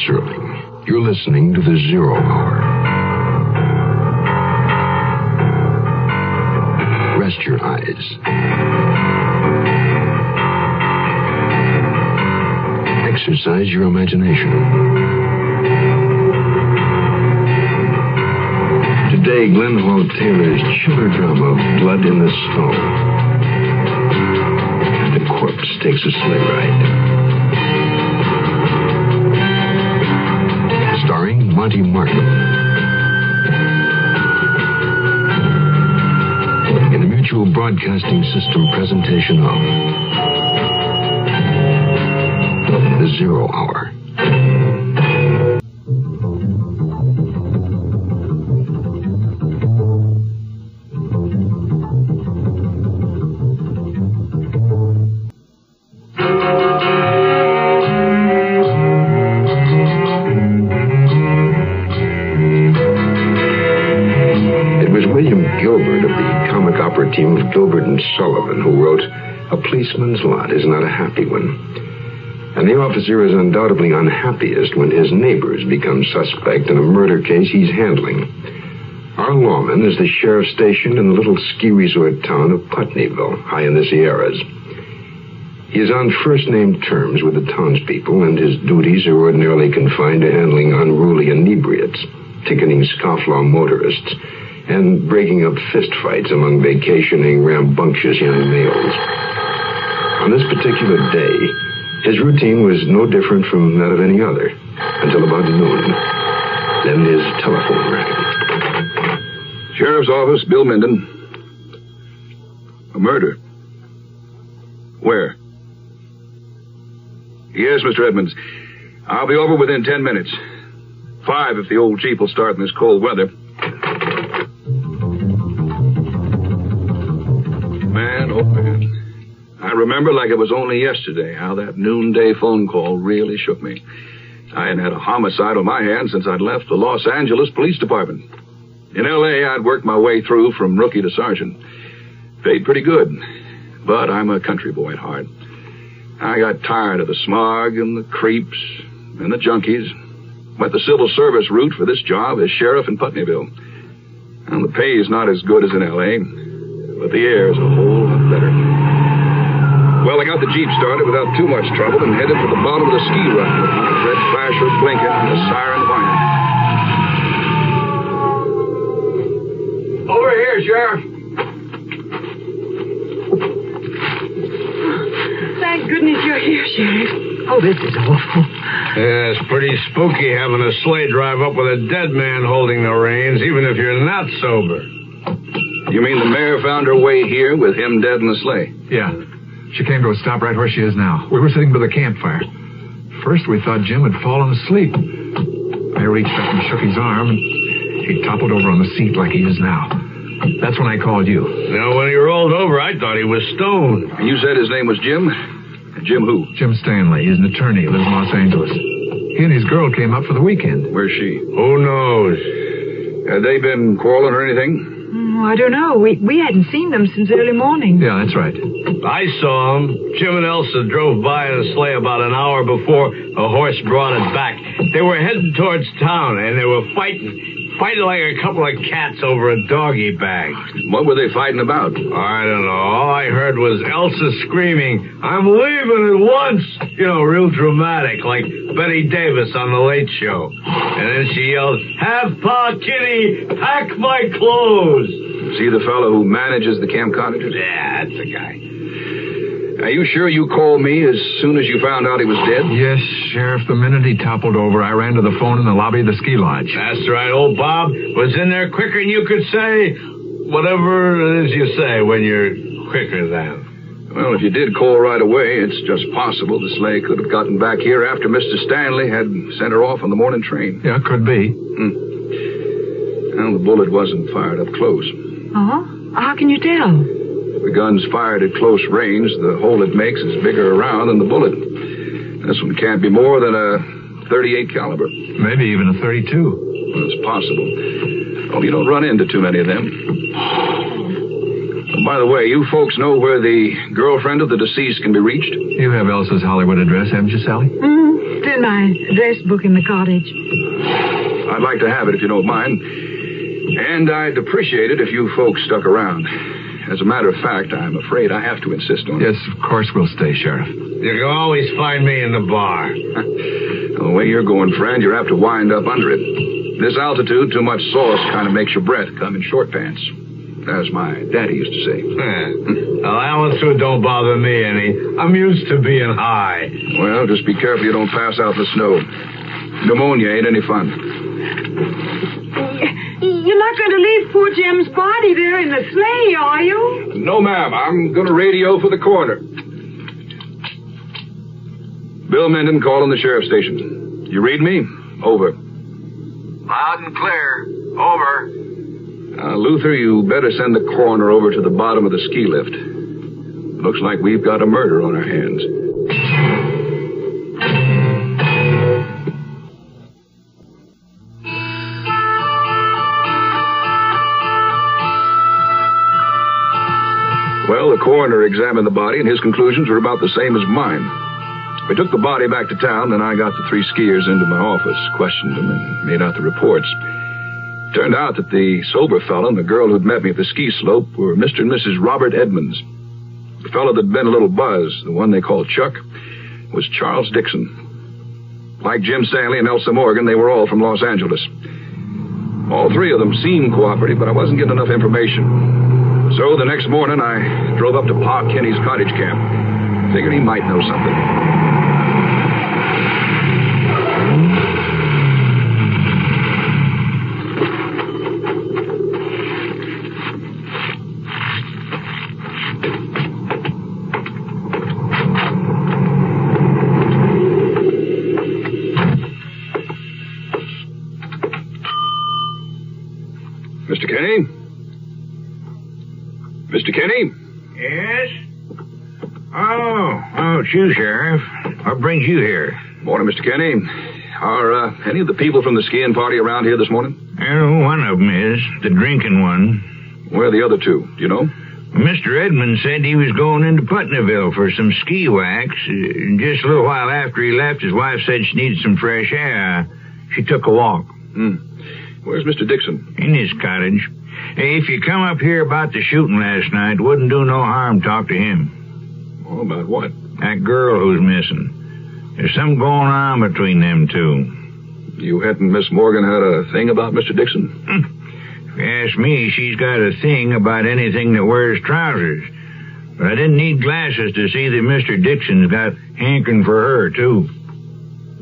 Serling. You're listening to the 0 Hour. Rest your eyes. Exercise your imagination. Today, Glenn Hall Taylor's chiller drama, Blood in the Snow. The corpse takes a sleigh ride. Starring Monty Markham. In the Mutual Broadcasting System presentation of the 0 Hour. Team of Gilbert and Sullivan, who wrote, "A policeman's lot is not a happy one." And the officer is undoubtedly unhappiest when his neighbors become suspect in a murder case he's handling. Our lawman is the sheriff stationed in the little ski resort town of Putneyville, high in the Sierras. He is on first-name terms with the townspeople, and his duties are ordinarily confined to handling unruly inebriates, ticketing scofflaw motorists, and breaking up fistfights among vacationing, rambunctious young males. On this particular day, his routine was no different from that of any other, until about noon. Then his telephone rang. Sheriff's Office, Bill Minden. A murder. Where? Yes, Mr. Edmonds. I'll be over within 10 minutes. 5 if the old chief will start in this cold weather. Man, oh man. I remember like it was only yesterday how that noonday phone call really shook me. I hadn't had a homicide on my hands since I'd left the Los Angeles Police Department. In L.A., I'd worked my way through from rookie to sergeant. Paid pretty good, but I'm a country boy at heart. I got tired of the smog and the creeps and the junkies. Went the civil service route for this job as sheriff in Putneyville. And the pay is not as good as in L.A., but the air is a whole lot better. Well, I got the Jeep started without too much trouble and headed for the bottom of the ski run with my red flasher blinking and the siren whining. Over here, Sheriff. Thank goodness you're here, Sheriff. Oh, this is awful. Yeah, it's pretty spooky having a sleigh drive up with a dead man holding the reins, even if you're not sober. You mean the mare found her way here with him dead in the sleigh? Yeah. She came to a stop right where she is now. We were sitting by the campfire. First, we thought Jim had fallen asleep. I reached up and shook his arm, and he toppled over on the seat like he is now. That's when I called you. Now, when he rolled over, I thought he was stoned. And you said his name was Jim? Jim who? Jim Stanley. He's an attorney. Lives in Los Angeles. He and his girl came up for the weekend. Where's she? Who knows? Had they been quarreling or anything? I don't know. We hadn't seen them since early morning. Yeah, that's right. I saw him. Jim and Elsa drove by in a sleigh about an hour before a horse brought it back. They were heading towards town, and they were fighting like a couple of cats over a doggy bag. What were they fighting about? I don't know. All I heard was Elsa screaming, "I'm leaving at once!" You know, real dramatic, like Betty Davis on The Late Show. And then she yelled, "Half-Pa Kitty, pack my clothes!" Is he the fellow who manages the camp cottages? Yeah, that's the guy. Are you sure you called me as soon as you found out he was dead? Yes, Sheriff. The minute he toppled over, I ran to the phone in the lobby of the ski lodge. That's right. Old Bob was in there quicker than you could say whatever it is you say when you're quicker than. Well, if you did call right away, it's just possible the sleigh could have gotten back here after Mr. Stanley had sent her off on the morning train. Yeah, could be. Well, the bullet wasn't fired up close. Oh? How can you tell? The gun's fired at close range. The hole it makes is bigger around than the bullet. This one can't be more than a .38 caliber. Maybe even a .32. Well, it's possible. Oh, you don't run into too many of them. By the way, you folks know where the girlfriend of the deceased can be reached? You have Elsa's Hollywood address, haven't you, Sally? It's in my address book in the cottage. I'd like to have it if you don't mind. And I'd appreciate it if you folks stuck around. As a matter of fact, I'm afraid I have to insist on it. Yes, of course we'll stay, Sheriff. You can always find me in the bar. The way you're going, friend, you're apt to wind up under it. This altitude, too much sauce kind of makes your breath come in short pants. As my daddy used to say. Well, altitude don't bother me any. I'm used to being high. Well, just be careful you don't pass out in the snow. Pneumonia ain't any fun. You're not going to leave poor Jim's body there in the sleigh, are you? No, ma'am. I'm going to radio for the coroner. Bill Minden calling the sheriff's station. You read me? Over. Loud and clear. Over. Luther, you better send the coroner over to the bottom of the ski lift. Looks like we've got a murder on our hands. Well, the coroner examined the body, and his conclusions were about the same as mine. We took the body back to town, and I got the 3 skiers into my office, questioned them, and made out the reports. Turned out that the sober fellow and the girl who'd met me at the ski slope were Mr. and Mrs. Robert Edmonds. The fellow that'd been a little buzzed, the one they called Chuck, was Charles Dixon. Like Jim Stanley and Elsa Morgan, they were all from Los Angeles. All 3 of them seemed cooperative, but I wasn't getting enough information. So the next morning, I drove up to Pa Kenny's cottage camp. Figured he might know something. Mr. Kenny? Mr. Kenny? Yes? Oh, it's you, Sheriff. What brings you here? Morning, Mr. Kenny. Are any of the people from the skiing party around here this morning? Oh, one of them is. The drinking one. Where are the other 2? Do you know? Mr. Edmonds said he was going into Putneyville for some ski wax. Just a little while after he left, his wife said she needed some fresh air. She took a walk. Where's Mr. Dixon? In his cottage. Hey, if you come up here about the shooting last night, wouldn't do no harm talk to him. Oh, about what? That girl who's missing. There's something going on between them 2. You hadn't Miss Morgan had a thing about Mr. Dixon? If you ask me, she's got a thing about anything that wears trousers. But I didn't need glasses to see that Mr. Dixon's got hankering for her, too.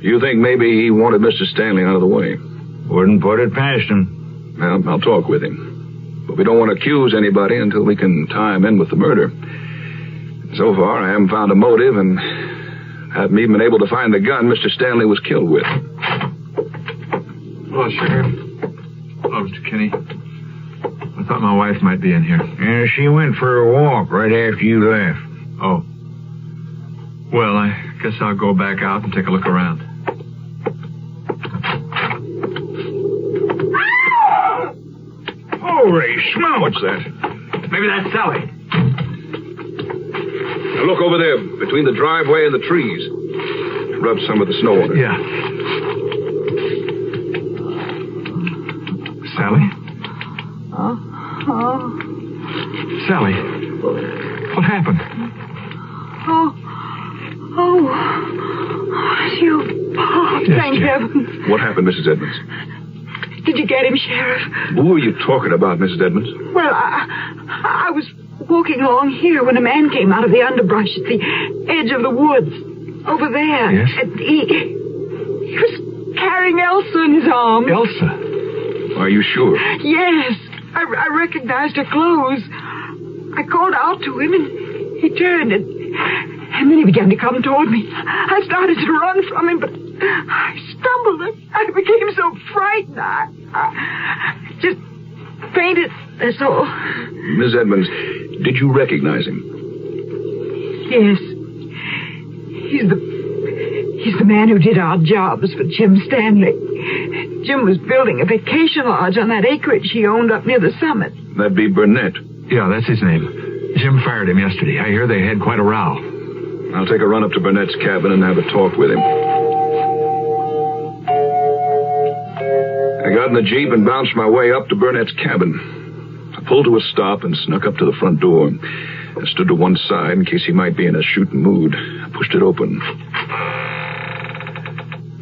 You think maybe he wanted Mr. Stanley out of the way? Wouldn't put it past him. Well, I'll talk with him. But we don't want to accuse anybody until we can tie him in with the murder. So far, I haven't found a motive and haven't even been able to find the gun Mr. Stanley was killed with. Hello, Sheriff. Hello, Mr. Kinney. I thought my wife might be in here. Yeah, she went for a walk right after you left. Oh. Well, I guess I'll go back out and take a look around. Holy smoke! What's that? Maybe that's Sally. Now look over there, between the driveway and the trees. Rub some of the snow on it. Yeah. Sally? Sally, what happened? It's you, Bob. Yes, Thank Jim. heaven. What happened, Mrs. Edmonds? Did you get him, Sheriff? Who are you talking about, Mrs. Edmonds? Well, I was walking along here when a man came out of the underbrush at the edge of the woods. Over there. Yes? And he was carrying Elsa in his arms. Elsa? Are you sure? Yes. I recognized her clothes. I called out to him, and he turned, and then he began to come toward me. I started to run from him, but I stumbled, and I became so frightened. I just fainted, that's all. Miss Edmonds, did you recognize him? Yes. He's the man who did our jobs for Jim Stanley. Jim was building a vacation lodge on that acreage he owned up near the summit. That'd be Burnett. Yeah, that's his name. Jim fired him yesterday. I hear they had quite a row. I'll take a run up to Burnett's cabin and have a talk with him. I got in the Jeep and bounced my way up to Burnett's cabin. I pulled to a stop and snuck up to the front door. I stood to one side in case he might be in a shooting mood. I pushed it open.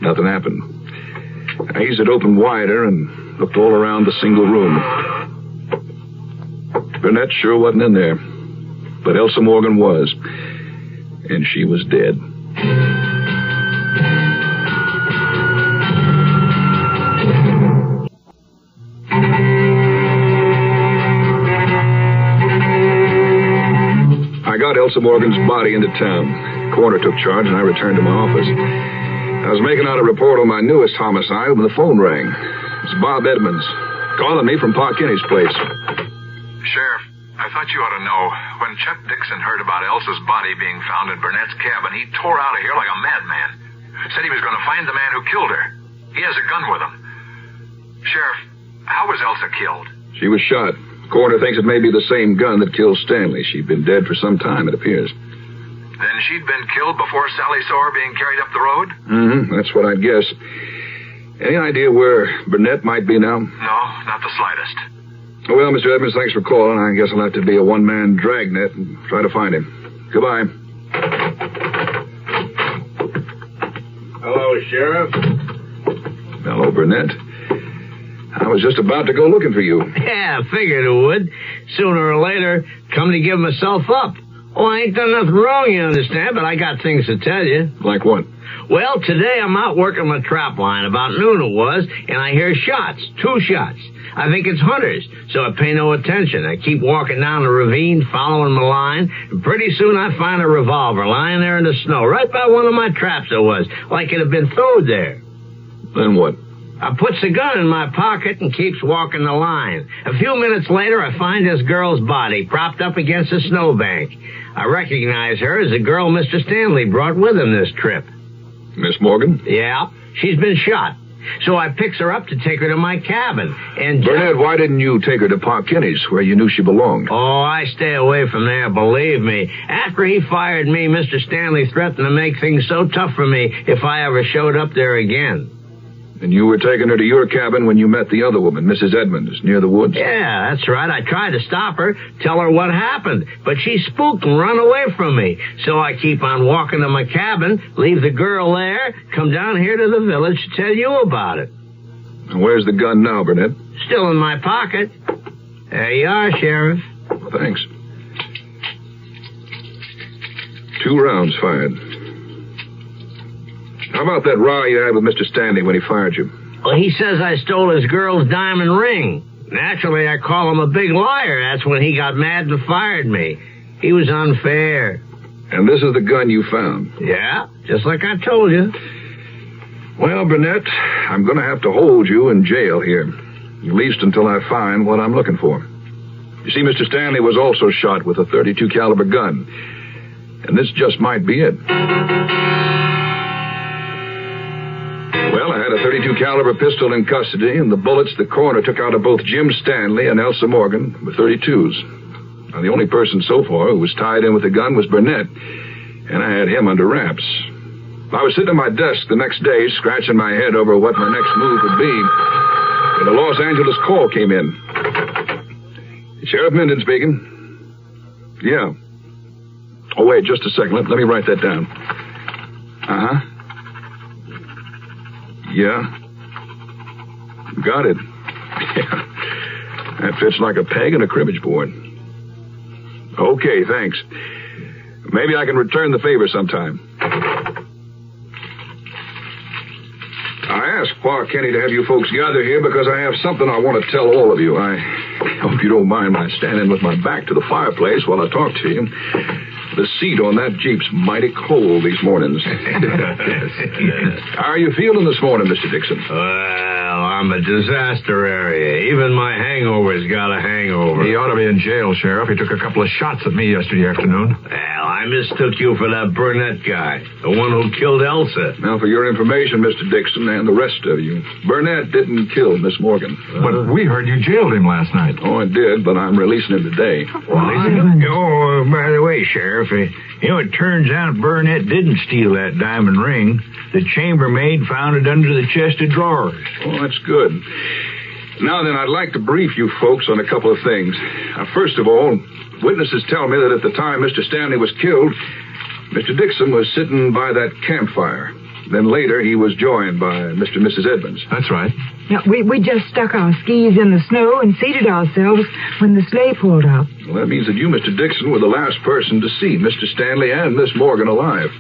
Nothing happened. I eased it open wider and looked all around the single room. Burnett sure wasn't in there, but Elsa Morgan was, and she was dead. I got Elsa Morgan's body into town. Coroner took charge, and I returned to my office. I was making out a report on my newest homicide when the phone rang. It was Bob Edmonds, calling me from Pa Kinney's place. Sheriff, I thought you ought to know. When Chuck Dixon heard about Elsa's body being found in Burnett's cabin, he tore out of here like a madman. Said he was going to find the man who killed her. He has a gun with him. Sheriff, how was Elsa killed? She was shot. Coroner thinks it may be the same gun that killed Stanley. She'd been dead for some time, it appears. Then she'd been killed before Sally saw her being carried up the road? That's what I'd guess. Any idea where Burnett might be now? No, not the slightest. Well, Mr. Edmonds, thanks for calling. I guess I'll have to be a one-man dragnet and try to find him. Goodbye. Hello, Sheriff. Hello, Burnett. I was just about to go looking for you. Yeah, I figured it would. Sooner or later, come to give myself up. Oh, I ain't done nothing wrong, you understand, but I got things to tell you. Like what? Well, today I'm out working my trap line, about noon it was, and I hear shots, 2 shots. I think it's hunters, so I pay no attention. I keep walking down the ravine, following my line, and pretty soon I find a revolver lying there in the snow, right by one of my traps it was, like it had been thrown there. Then what? I puts the gun in my pocket and keeps walking the line. A few minutes later, I find this girl's body propped up against a snowbank. I recognize her as the girl Mr. Stanley brought with him this trip. Miss Morgan? Yeah, she's been shot. So I picks her up to take her to my cabin. And Burnett, why didn't you take her to Pa Kinney's, where you knew she belonged? Oh, I stay away from there, believe me. After he fired me, Mr. Stanley threatened to make things so tough for me if I ever showed up there again. And you were taking her to your cabin when you met the other woman, Mrs. Edmonds, near the woods? Yeah, that's right. I tried to stop her, tell her what happened, but she spooked and run away from me. So I keep on walking to my cabin, leave the girl there, come down here to the village to tell you about it. And where's the gun now, Burnett? Still in my pocket. There you are, Sheriff. Thanks. 2 rounds fired. How about that row you had with Mr. Stanley when he fired you? Well, he says I stole his girl's diamond ring. Naturally, I call him a big liar. That's when he got mad and fired me. He was unfair. And this is the gun you found? Yeah, just like I told you. Well, Burnett, I'm going to have to hold you in jail here, at least until I find what I'm looking for. You see, Mr. Stanley was also shot with a .32 caliber gun, and this just might be it. Well, I had a .32 caliber pistol in custody, and the bullets the coroner took out of both Jim Stanley and Elsa Morgan were .32s. Now, the only person so far who was tied in with the gun was Burnett, and I had him under wraps. I was sitting at my desk the next day, scratching my head over what my next move would be, when a Los Angeles call came in. Sheriff Minden speaking. Yeah. Oh, wait, just a second. Let me write that down. Uh-huh. Yeah. Got it. Yeah. That fits like a peg in a cribbage board. Okay, thanks. Maybe I can return the favor sometime. I asked Pa Kinney to have you folks gather here because I have something I want to tell all of you. I hope you don't mind my standing with my back to the fireplace while I talk to you. The seat on that Jeep's mighty cold these mornings. How are you feeling this morning, Mr. Dixon? Well, I'm a disaster area. Even my hangover's got a hangover. He ought to be in jail, Sheriff. He took a couple of shots at me yesterday afternoon. Well, I I mistook you for that Burnett guy, the one who killed Elsa. Now, for your information, Mr. Dixon, and the rest of you, Burnett didn't kill Miss Morgan. But we heard you jailed him last night. Oh, I did, but I'm releasing him today. Oh, by the way, Sheriff, it turns out Burnett didn't steal that diamond ring. The chambermaid found it under the chest of drawers. Oh, that's good. Now then, I'd like to brief you folks on a couple of things. First of all, witnesses tell me that at the time Mr. Stanley was killed, Mr. Dixon was sitting by that campfire. Then later, he was joined by Mr. and Mrs. Edmonds. That's right. Now, we just stuck our skis in the snow and seated ourselves when the sleigh pulled up. Well, that means that you, Mr. Dixon, were the last person to see Mr. Stanley and Miss Morgan alive.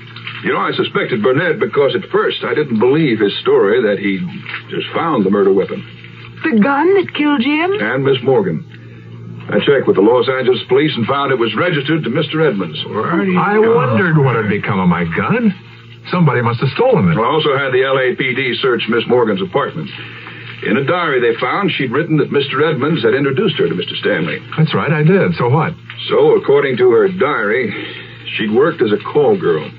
You know, I suspected Burnett because at first I didn't believe his story that he just found the murder weapon. The gun that killed Jim? And Miss Morgan. I checked with the Los Angeles police and found it was registered to Mr. Edmonds. I wondered what had become of my gun. Somebody must have stolen it. I also had the LAPD search Miss Morgan's apartment. In a diary they found, she'd written that Mr. Edmonds had introduced her to Mr. Stanley. That's right, I did. So what? So, according to her diary, she'd worked as a call girl.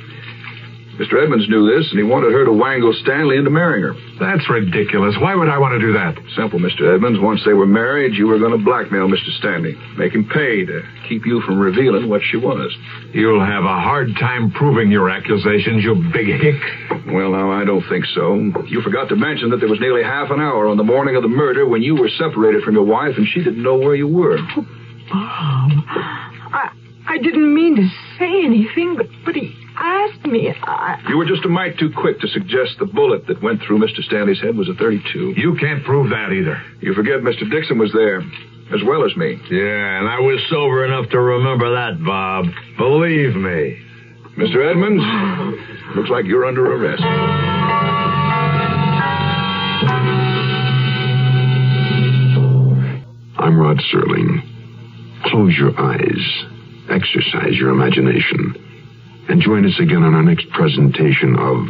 Mr. Edmonds knew this, and he wanted her to wangle Stanley into marrying her. That's ridiculous. Why would I want to do that? Simple, Mr. Edmonds. Once they were married, you were going to blackmail Mr. Stanley. Make him pay to keep you from revealing what she was. You'll have a hard time proving your accusations, you big hick. Well, now, I don't think so. You forgot to mention that there was nearly half an hour on the morning of the murder when you were separated from your wife and she didn't know where you were. Oh, Bob, I didn't mean to say anything, but he asked me. You were just a mite too quick to suggest the bullet that went through Mr. Stanley's head was a .32. You can't prove that either. You forget Mr. Dixon was there, as well as me. Yeah, and I was sober enough to remember that, Bob. Believe me. Mr. Edmonds, looks like you're under arrest. I'm Rod Serling. Close your eyes, exercise your imagination, and join us again on our next presentation of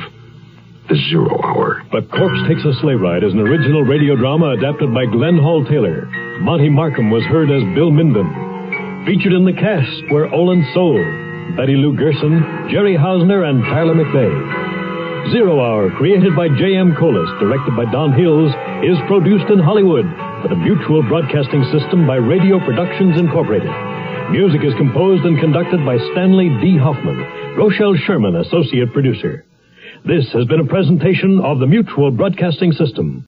The 0 Hour. The Corpse Takes a Sleigh Ride is an original radio drama adapted by Glenn Hall Taylor. Monty Markham was heard as Bill Minden. Featured in the cast were Olin Soul, Betty Lou Gerson, Jerry Hausner, and Tyler McVeigh. 0 Hour, created by J.M. Colas, directed by Don Hills, is produced in Hollywood for the Mutual Broadcasting System by Radio Productions Incorporated. Music is composed and conducted by Stanley D. Hoffman. Rochelle Sherman, associate producer. This has been a presentation of the Mutual Broadcasting System.